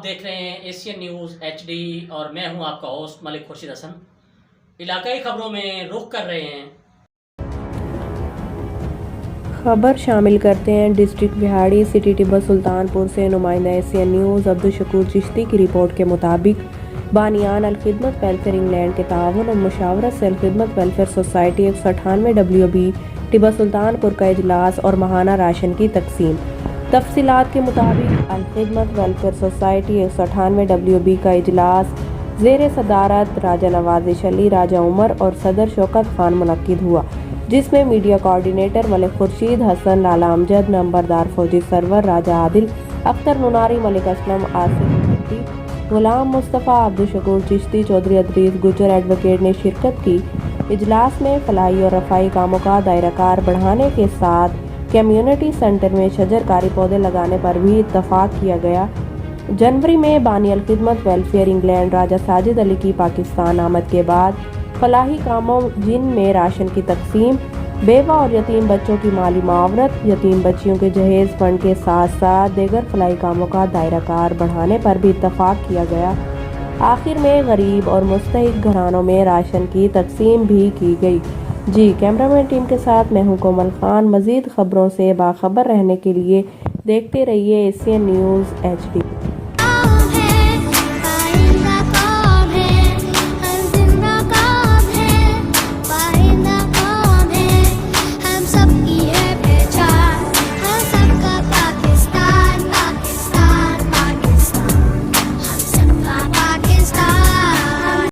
دیکھ رہے ہیں ایشین نیوز HD اور میں ہوں آپ کا ہوسٹ ملک خورشید حسن۔ علاقائی خبروں میں رخ کر رہے ہیں۔ خبر شامل کرتے ہیں ڈسٹرکٹ بہاڑی سٹی ٹیبہ سلطان پور سے نمائندہ ایشین نیوز عبدالشکور چشتی کی رپورٹ کے مطابق بانیان الخدمت ویلفیئر انگلینڈ کے تعاون اور مشاورت سے الخدمت ویلفیئر سوسائٹی 198 WB ٹیبہ سلطان پور کا اجلاس اور ماہانہ راشن کی تقسیم۔ تفصیلات کے مطابق الخدمت ویلفیئر سوسائٹی 198 WB کا اجلاس زیر صدارت راجہ نوازش علی، راجہ عمر اور صدر شوکت خان منعقد ہوا، جس میں میڈیا کوآرڈینیٹر ملک خورشید حسن، لالا امجد، نمبردار فوجی سرور راجہ عادل، اختر نناری، ملک اسلم، آصف بھٹی، غلام مصطفیٰ، عبدالشکور چشتی، چودھری ادریس گجر ایڈوکیٹ نے شرکت کی۔ اجلاس میں فلاحی اور رفاہی کاموں کا دائرہ کار بڑھانے کے ساتھ کمیونٹی سینٹر میں شجر کاری پودے لگانے پر بھی اتفاق کیا گیا۔ جنوری میں بانی الخدمت ویلفیئر انگلینڈ راجہ ساجد علی کی پاکستان آمد کے بعد فلاحی کاموں جن میں راشن کی تقسیم، بیوہ اور یتیم بچوں کی مالی معاونت، یتیم بچیوں کے جہیز فنڈ کے ساتھ ساتھ دیگر فلاحی کاموں کا دائرہ کار بڑھانے پر بھی اتفاق کیا گیا۔ آخر میں غریب اور مستحق گھرانوں میں راشن کی تقسیم بھی کی گئی۔ کیمرامین ٹیم کے ساتھ میں ہوں کومل خان۔ مزید خبروں سے باخبر رہنے کے لیے دیکھتے رہیے ایشین نیوز HD۔